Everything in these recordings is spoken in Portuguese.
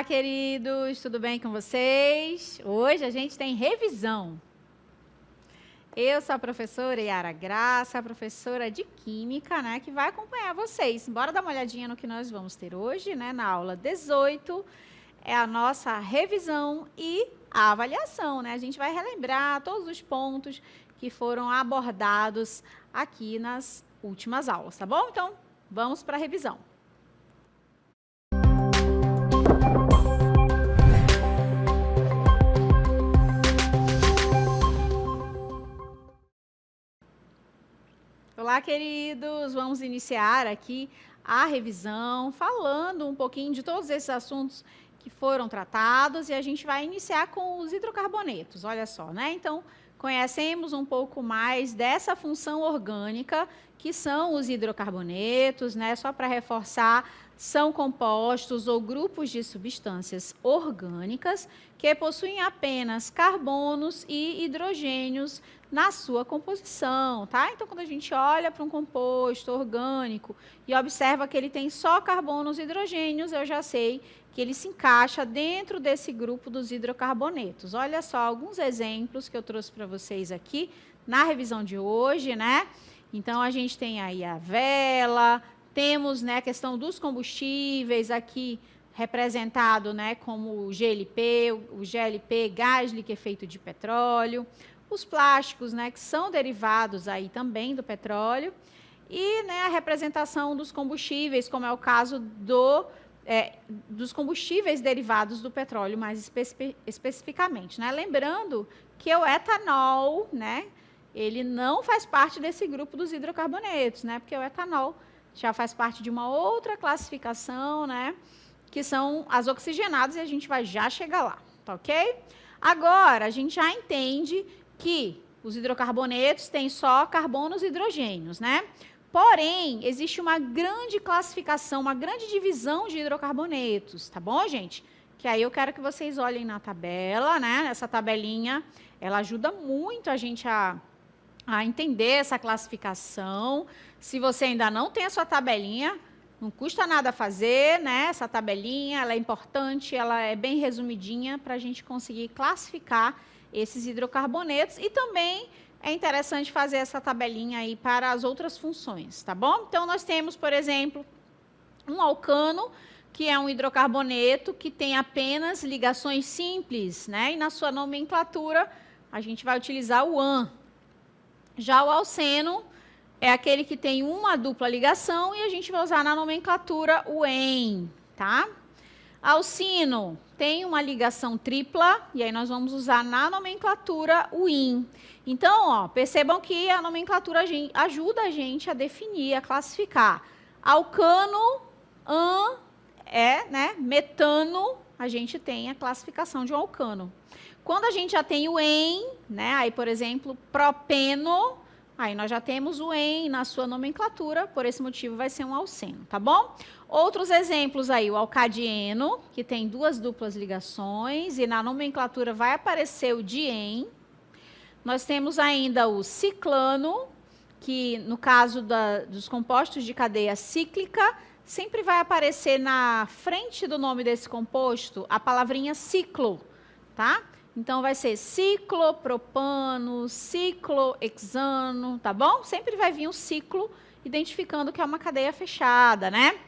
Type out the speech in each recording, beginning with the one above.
queridos, tudo bem com vocês? Hoje a gente tem revisão. Eu sou a professora Yara Graça, a professora de Química, né, que vai acompanhar vocês. Bora dar uma olhadinha no que nós vamos ter hoje, né, na aula 18. É a nossa revisão e a avaliação, né? A gente vai relembrar todos os pontos que foram abordados aqui nas últimas aulas, tá bom? Então, vamos para a revisão. Olá, queridos! Vamos iniciar aqui a revisão, falando um pouquinho de todos esses assuntos que foram tratados, e a gente vai iniciar com os hidrocarbonetos, olha só, né? Então, conhecemos um pouco mais dessa função orgânica, que são os hidrocarbonetos, né? Só para reforçar, são compostos ou grupos de substâncias orgânicas que possuem apenas carbonos e hidrogênios na sua composição, tá? Então, quando a gente olha para um composto orgânico e observa que ele tem só carbonos e hidrogênios, eu já sei que ele se encaixa dentro desse grupo dos hidrocarbonetos. Olha só alguns exemplos que eu trouxe para vocês aqui na revisão de hoje, né? Então, a gente tem aí a vela, temos, né, a questão dos combustíveis aqui representado, né, como o GLP, gás liquefeito de petróleo, os plásticos, né, que são derivados aí também do petróleo, e, né, a representação dos combustíveis, como é o caso dos combustíveis derivados do petróleo, mais especificamente, né? Lembrando que o etanol, né, ele não faz parte desse grupo dos hidrocarbonetos, né? Porque o etanol já faz parte de uma outra classificação, né? Que são as oxigenadas, e a gente vai já chegar lá, tá ok? Agora, a gente já entende que os hidrocarbonetos têm só carbonos e hidrogênios, né? Porém, existe uma grande classificação, uma grande divisão de hidrocarbonetos, tá bom, gente? Que aí eu quero que vocês olhem na tabela, né? Essa tabelinha, ela ajuda muito a gente a entender essa classificação. Se você ainda não tem a sua tabelinha, não custa nada fazer, né? Essa tabelinha, ela é importante, ela é bem resumidinha para a gente conseguir classificar esses hidrocarbonetos, e também é interessante fazer essa tabelinha aí para as outras funções, tá bom? Então, nós temos, por exemplo, um alcano, que é um hidrocarboneto que tem apenas ligações simples, né? E na sua nomenclatura, a gente vai utilizar o AN. Já o alceno é aquele que tem uma dupla ligação, e a gente vai usar na nomenclatura o EN, tá? Alcino tem uma ligação tripla, e aí nós vamos usar na nomenclatura o IN. Então, ó, percebam que a nomenclatura ajuda a gente a definir, a classificar. Alcano, AN, né, metano, a gente tem a classificação de um alcano. Quando a gente já tem o EN, né, aí, por exemplo, propeno, aí nós já temos o EN na sua nomenclatura, por esse motivo vai ser um alceno, tá bom? Outros exemplos aí, o alcadieno, que tem duas duplas ligações, e na nomenclatura vai aparecer o dien. Nós temos ainda o ciclano, que no caso dos compostos de cadeia cíclica, sempre vai aparecer na frente do nome desse composto a palavrinha ciclo, tá? Então, vai ser ciclopropano, ciclohexano, tá bom? Sempre vai vir um ciclo, identificando que é uma cadeia fechada, né?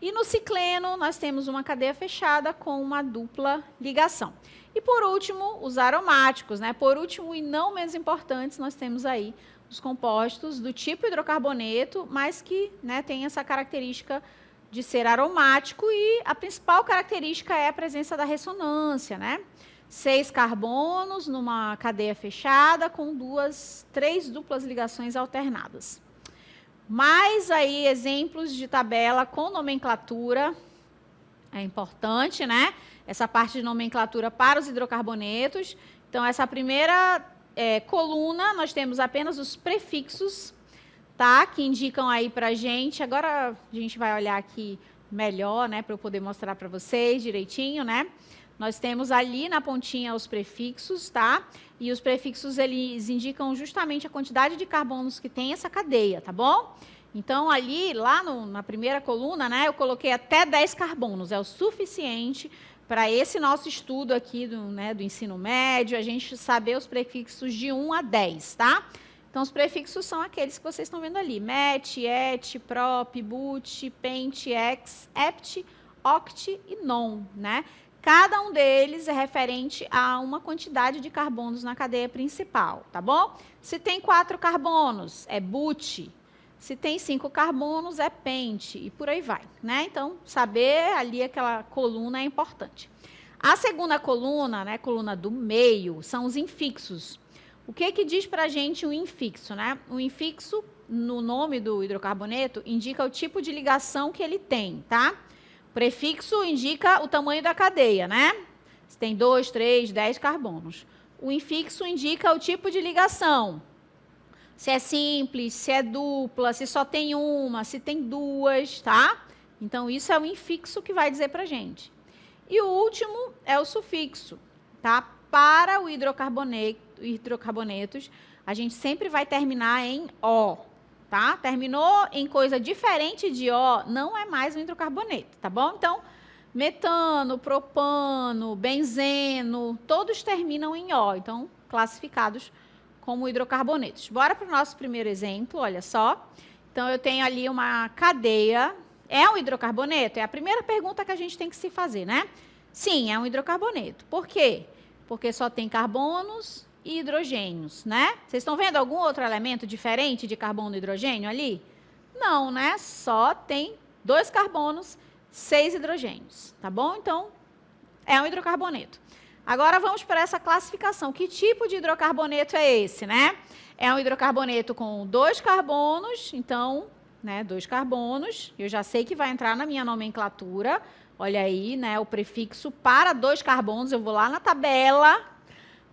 E no cicleno, nós temos uma cadeia fechada com uma dupla ligação. E, por último, os aromáticos, né? Por último, e não menos importantes, nós temos aí os compostos do tipo hidrocarboneto, mas que, né, tem essa característica de ser aromático, e a principal característica é a presença da ressonância, né? 6 carbonos numa cadeia fechada com 3 duplas ligações alternadas. Mais aí exemplos de tabela com nomenclatura, é importante, né? Essa parte de nomenclatura para os hidrocarbonetos. Então, essa primeira coluna, nós temos apenas os prefixos, tá? Que indicam aí para a gente. Agora, a gente vai olhar aqui melhor, né? Para eu poder mostrar para vocês direitinho, né? Nós temos ali na pontinha os prefixos, tá? E os prefixos, eles indicam justamente a quantidade de carbonos que tem essa cadeia, tá bom? Então, ali, lá na primeira coluna, né, eu coloquei até 10 carbonos, é o suficiente para esse nosso estudo aqui do ensino médio, a gente saber os prefixos de 1 a 10, tá? Então, os prefixos são aqueles que vocês estão vendo ali. Met, et, prop, but, pent, ex, ept, oct e non, né? Cada um deles é referente a uma quantidade de carbonos na cadeia principal, tá bom? Se tem 4 carbonos, é but. Se tem 5 carbonos, é pent, e por aí vai, né? Então, saber ali aquela coluna é importante. A segunda coluna, né, coluna do meio, são os infixos. O que diz para a gente um infixo, né? O infixo, no nome do hidrocarboneto, indica o tipo de ligação que ele tem, tá? O prefixo indica o tamanho da cadeia, né? Se tem 2, 3, 10 carbonos. O infixo indica o tipo de ligação. Se é simples, se é dupla, se só tem uma, se tem duas, tá? Então, isso é o infixo que vai dizer para a gente. E o último é o sufixo, tá? Para o hidrocarbonetos, a gente sempre vai terminar em O, tá? Terminou em coisa diferente de O, não é mais um hidrocarboneto, tá bom? Então, metano, propano, benzeno, todos terminam em O, então, classificados como hidrocarbonetos. Bora para o nosso primeiro exemplo, olha só. Então, eu tenho ali uma cadeia. É um hidrocarboneto? É a primeira pergunta que a gente tem que se fazer, né? Sim, é um hidrocarboneto. Por quê? Porque só tem carbonos e hidrogênios, né? Vocês estão vendo algum outro elemento diferente de carbono e hidrogênio ali? Não, né? Só tem 2 carbonos, 6 hidrogênios, tá bom? Então, é um hidrocarboneto. Agora, vamos para essa classificação. Que tipo de hidrocarboneto é esse, né? É um hidrocarboneto com 2 carbonos, então, né, 2 carbonos. Eu já sei que vai entrar na minha nomenclatura. Olha aí, né, o prefixo para 2 carbonos, eu vou lá na tabela,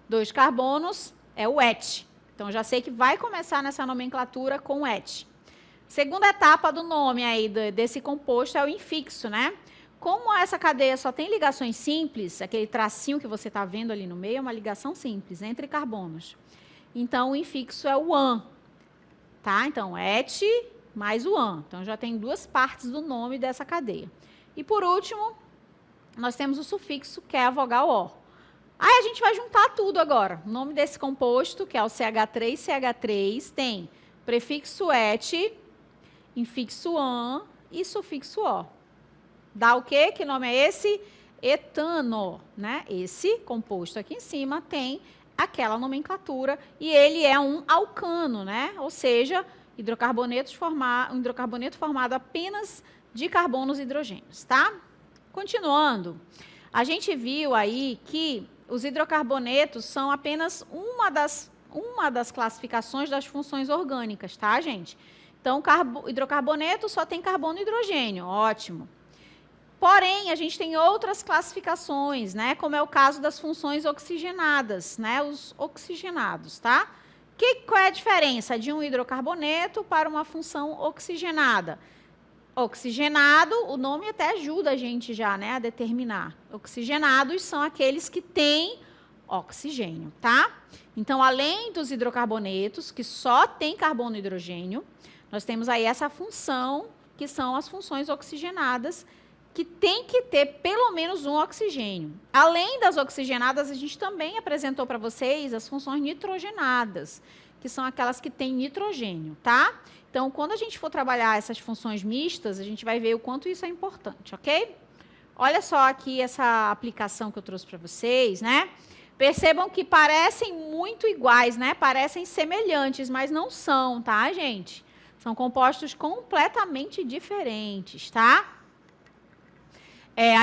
2 carbonos é o et. Então, já sei que vai começar nessa nomenclatura com et. Segunda etapa do nome aí desse composto é o infixo, né? Como essa cadeia só tem ligações simples, aquele tracinho que você está vendo ali no meio é uma ligação simples entre carbonos. Então, o infixo é o an, tá? Então, et mais o an. Então, já tem 2 partes do nome dessa cadeia. E, por último, nós temos o sufixo, que é a vogal O. Aí, a gente vai juntar tudo agora. O nome desse composto, que é o CH3, tem prefixo et, infixo an e sufixo O. Dá o quê? Que nome é esse? Etano, né? Esse composto aqui em cima tem aquela nomenclatura e ele é um alcano, né? Ou seja, um hidrocarboneto formado apenas de carbonos e hidrogênios, tá? Continuando, a gente viu aí que os hidrocarbonetos são apenas uma das classificações das funções orgânicas, tá, gente? Então, hidrocarboneto só tem carbono e hidrogênio, ótimo. Porém, a gente tem outras classificações, né? Como é o caso das funções oxigenadas, né? Os oxigenados, tá? Qual é a diferença de um hidrocarboneto para uma função oxigenada? Oxigenado, o nome até ajuda a gente já, né, a determinar. Oxigenados são aqueles que têm oxigênio, tá? Então, além dos hidrocarbonetos, que só tem carbono e hidrogênio, nós temos aí essa função, que são as funções oxigenadas, que tem que ter pelo menos um oxigênio. Além das oxigenadas, a gente também apresentou para vocês as funções nitrogenadas, que são aquelas que têm nitrogênio, tá? Então, quando a gente for trabalhar essas funções mistas, a gente vai ver o quanto isso é importante, ok? Olha só aqui essa aplicação que eu trouxe para vocês, né? Percebam que parecem muito iguais, né? Parecem semelhantes, mas não são, tá, gente? São compostos completamente diferentes, tá?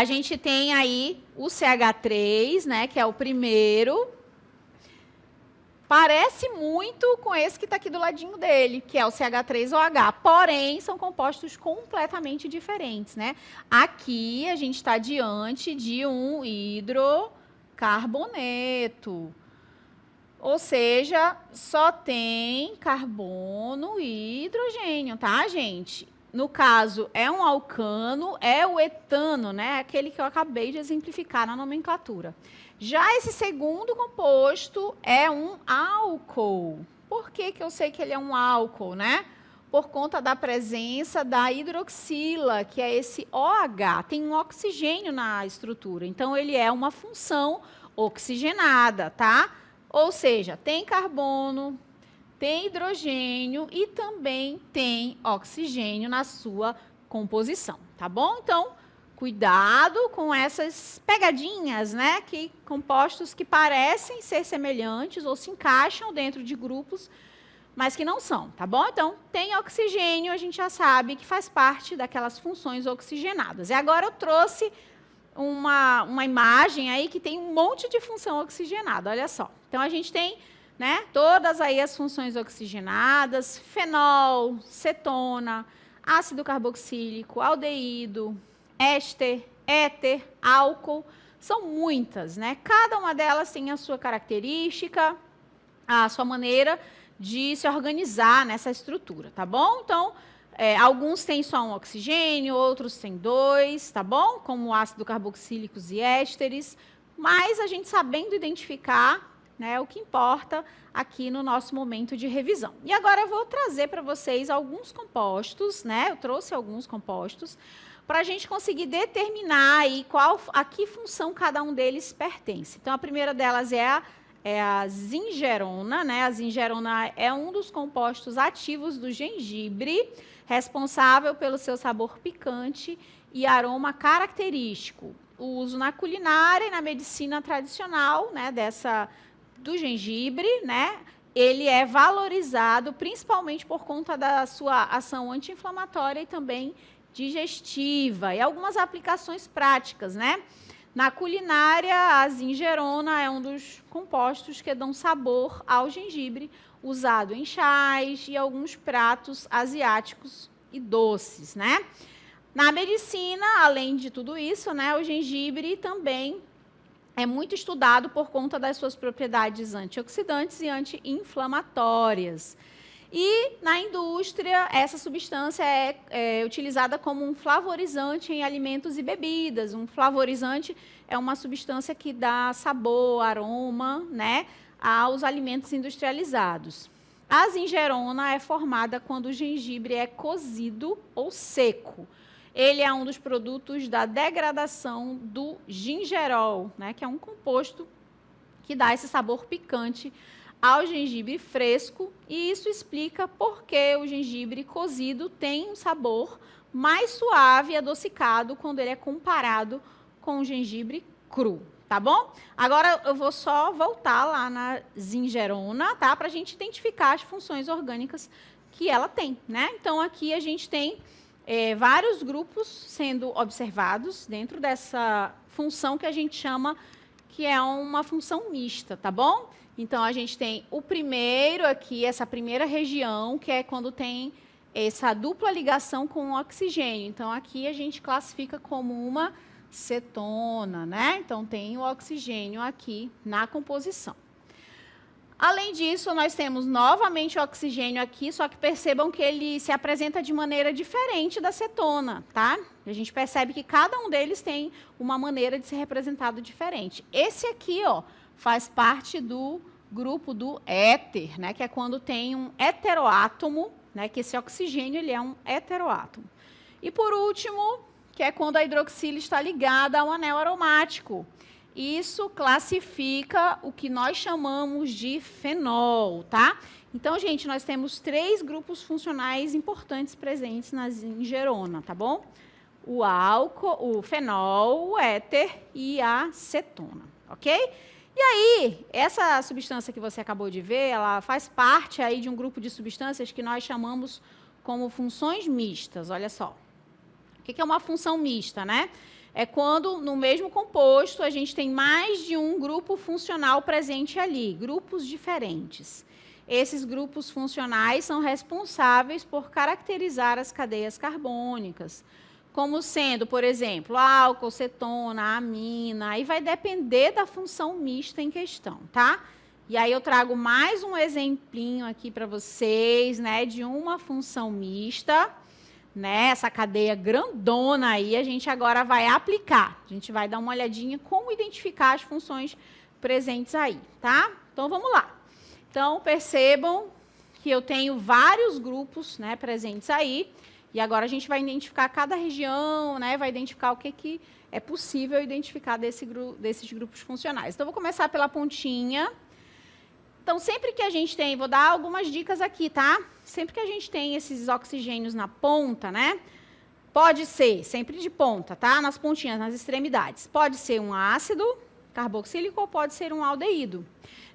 A gente tem aí o CH3, né, que é o primeiro. Parece muito com esse que está aqui do ladinho dele, que é o CH3OH. Porém, são compostos completamente diferentes, né? Aqui, a gente está diante de um hidrocarboneto. Ou seja, só tem carbono e hidrogênio, tá, gente? No caso, é um alcano, é o etano, né? Aquele que eu acabei de exemplificar na nomenclatura. Já esse segundo composto é um álcool. Por que eu sei que ele é um álcool, né? por conta da presença da hidroxila, que é esse OH, tem um oxigênio na estrutura, então ele é uma função oxigenada, tá? Ou seja, tem carbono, tem hidrogênio e também tem oxigênio na sua composição, tá bom? Então, cuidado com essas pegadinhas, né? Que compostos que parecem ser semelhantes ou se encaixam dentro de grupos, mas que não são, tá bom? Então, tem oxigênio, a gente já sabe que faz parte daquelas funções oxigenadas. E agora eu trouxe uma imagem aí que tem um monte de função oxigenada, olha só. Então, a gente tem, né, todas aí as funções oxigenadas, fenol, cetona, ácido carboxílico, aldeído, éster, éter, álcool, são muitas, né? Cada uma delas tem a sua característica, a sua maneira de se organizar nessa estrutura, tá bom? Então, alguns têm só um oxigênio, outros têm dois, tá bom? Como ácido carboxílicos e ésteres, mas a gente sabendo identificar, né, o que importa aqui no nosso momento de revisão. E agora eu vou trazer para vocês alguns compostos, né? Eu trouxe alguns compostos para a gente conseguir determinar aí a que função cada um deles pertence. Então, a primeira delas é a zingerona, né? A zingerona é um dos compostos ativos do gengibre, responsável pelo seu sabor picante e aroma característico. O uso na culinária e na medicina tradicional, né, do gengibre, né? Ele é valorizado principalmente por conta da sua ação anti-inflamatória e também digestiva, e algumas aplicações práticas, né? Na culinária, a zingerona é um dos compostos que dão sabor ao gengibre, usado em chás e alguns pratos asiáticos e doces, né? Na medicina, além de tudo isso, né, o gengibre também é muito estudado por conta das suas propriedades antioxidantes e anti-inflamatórias. E na indústria, essa substância é utilizada como um flavorizante em alimentos e bebidas. Um flavorizante é uma substância que dá sabor, aroma, né, aos alimentos industrializados. A zingerona é formada quando o gengibre é cozido ou seco. Ele é um dos produtos da degradação do gingerol, né, que é um composto que dá esse sabor picante ao gengibre fresco, e isso explica por que o gengibre cozido tem um sabor mais suave e adocicado quando ele é comparado com o gengibre cru, tá bom? Agora eu vou só voltar lá na zingerona, tá? Para a gente identificar as funções orgânicas que ela tem, né? Então, aqui a gente tem vários grupos sendo observados dentro dessa função que a gente chama que é uma função mista, tá bom? Então, a gente tem o primeiro aqui, essa primeira região, que é quando tem essa dupla ligação com o oxigênio. Então, aqui a gente classifica como uma cetona, né? Então, tem o oxigênio aqui na composição. Além disso, nós temos novamente o oxigênio aqui, só que percebam que ele se apresenta de maneira diferente da cetona, tá? A gente percebe que cada um deles tem uma maneira de ser representado diferente. Esse aqui, ó, faz parte do grupo do éter, né, que é quando tem um heteroátomo, né, que esse oxigênio ele é um heteroátomo. E por último, que é quando a hidroxila está ligada a um anel aromático. Isso classifica o que nós chamamos de fenol, tá? Então, gente, nós temos 3 grupos funcionais importantes presentes na zingerona, tá bom? O álcool, o fenol, o éter e a cetona, ok? E aí, essa substância que você acabou de ver, ela faz parte aí de um grupo de substâncias que nós chamamos como funções mistas, olha só. O que é uma função mista, né? É quando, no mesmo composto, a gente tem mais de um grupo funcional presente ali, grupos diferentes. Esses grupos funcionais são responsáveis por caracterizar as cadeias carbônicas, como sendo, por exemplo, álcool, cetona, amina, aí vai depender da função mista em questão, tá? E aí eu trago mais um exemplinho aqui para vocês, né, de uma função mista, né, essa cadeia grandona aí, a gente agora vai aplicar. A gente vai dar uma olhadinha como identificar as funções presentes aí, tá? Então, vamos lá. Então, percebam que eu tenho vários grupos, né, presentes aí, e agora a gente vai identificar cada região, né, vai identificar o que é possível identificar desses grupos funcionais. Então, vou começar pela pontinha. Então, sempre que a gente tem, vou dar algumas dicas aqui, tá? Sempre que a gente tem esses oxigênios na ponta, né, pode ser, sempre de ponta, tá? Nas pontinhas, nas extremidades. Pode ser um ácido carboxílico ou pode ser um aldeído.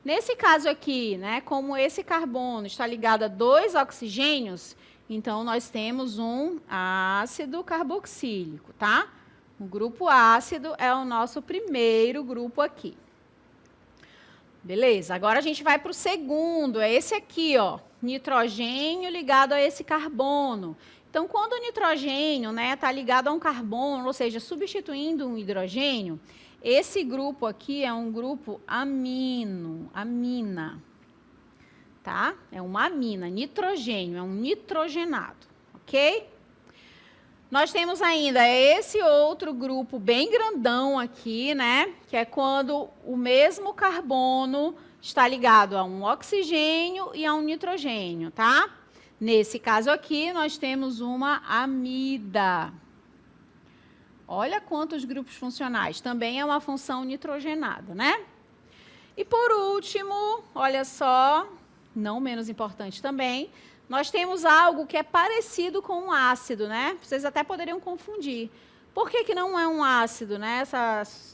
Nesse caso aqui, né, como esse carbono está ligado a 2 oxigênios, então nós temos um ácido carboxílico, tá? O grupo ácido é o nosso primeiro grupo aqui. Beleza, agora a gente vai para o segundo, é esse aqui, ó, nitrogênio ligado a esse carbono. Então, quando o nitrogênio, né, está ligado a um carbono, ou seja, substituindo um hidrogênio, esse grupo aqui é um grupo amina, tá? É uma amina, nitrogênio, é um nitrogenado, ok? Nós temos ainda esse outro grupo bem grandão aqui, né? Que é quando o mesmo carbono está ligado a um oxigênio e a um nitrogênio, tá? Nesse caso aqui, nós temos uma amida. Olha quantos grupos funcionais. Também é uma função nitrogenada, né? E por último, olha só, não menos importante também, nós temos algo que é parecido com um ácido, né? Vocês até poderiam confundir. Por que não é um ácido, né?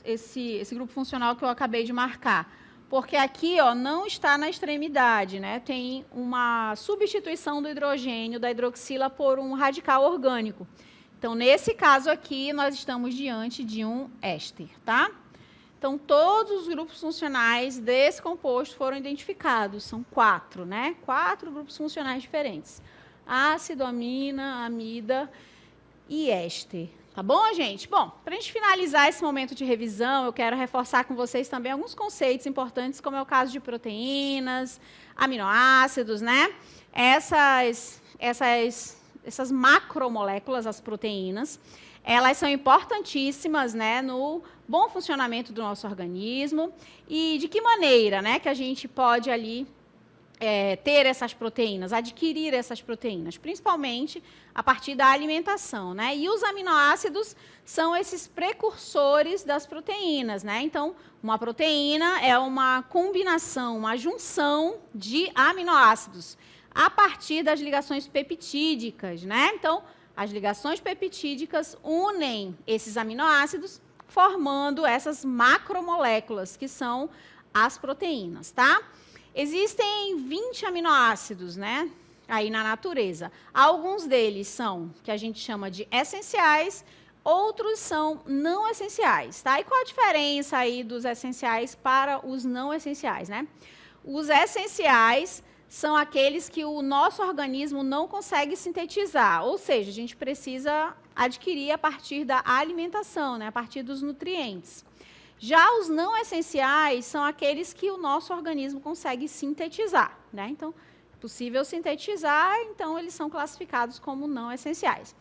Esse grupo funcional que eu acabei de marcar? Porque aqui, ó, não está na extremidade, né? Tem uma substituição do hidrogênio, da hidroxila, por um radical orgânico. Então, nesse caso aqui, nós estamos diante de um éster, tá? Então, todos os grupos funcionais desse composto foram identificados. São 4, né? 4 grupos funcionais diferentes. Ácido, amina, amida e éster. Tá bom, gente? Bom, para a gente finalizar esse momento de revisão, eu quero reforçar com vocês também alguns conceitos importantes, como é o caso de proteínas, aminoácidos, né? Essas macromoléculas, as proteínas, elas são importantíssimas, né, no bom funcionamento do nosso organismo. E de que maneira, né, que a gente pode ali ter essas proteínas, adquirir essas proteínas, principalmente a partir da alimentação, né? E os aminoácidos são esses precursores das proteínas, né? Então, uma proteína é uma combinação, uma junção de aminoácidos a partir das ligações peptídicas, né? Então, as ligações peptídicas unem esses aminoácidos, formando essas macromoléculas, que são as proteínas, tá? Existem 20 aminoácidos, né, aí na natureza. Alguns deles são, que a gente chama de essenciais, outros são não essenciais, tá? E qual a diferença aí dos essenciais para os não essenciais, né? Os essenciais são aqueles que o nosso organismo não consegue sintetizar, ou seja, a gente precisa adquirir a partir da alimentação, né, a partir dos nutrientes. Já os não essenciais são aqueles que o nosso organismo consegue sintetizar, né? Então, é possível sintetizar, então eles são classificados como não essenciais.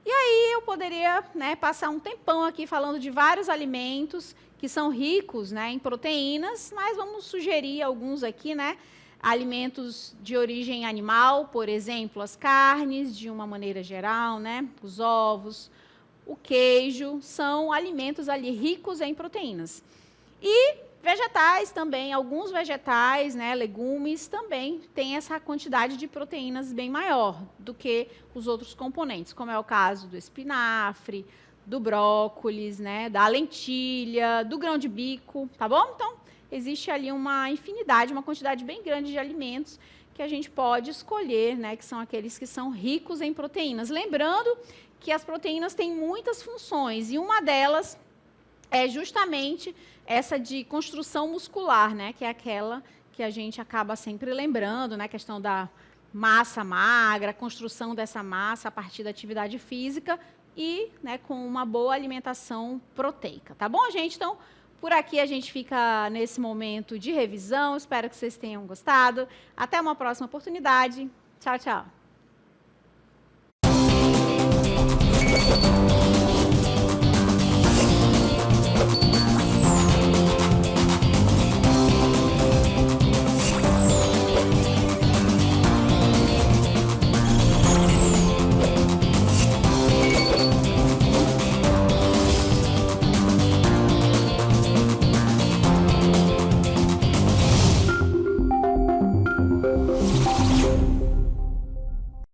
E aí eu poderia, né, passar um tempão aqui falando de vários alimentos que são ricos, né, em proteínas, mas vamos sugerir alguns aqui, né? Alimentos de origem animal, por exemplo, as carnes, de uma maneira geral, né? Os ovos, o queijo, são alimentos ali ricos em proteínas. E vegetais também, alguns vegetais, né, legumes, também têm essa quantidade de proteínas bem maior do que os outros componentes, como é o caso do espinafre, do brócolis, né, da lentilha, do grão de bico, tá bom? Então, existe ali uma infinidade, uma quantidade bem grande de alimentos que a gente pode escolher, né, que são aqueles que são ricos em proteínas. Lembrando que as proteínas têm muitas funções, e uma delas é justamente essa de construção muscular, né, que é aquela que a gente acaba sempre lembrando, né, a questão da massa magra, a construção dessa massa a partir da atividade física e, né, com uma boa alimentação proteica. Tá bom, gente? Então, por aqui a gente fica nesse momento de revisão. Espero que vocês tenham gostado. Até uma próxima oportunidade. Tchau, tchau.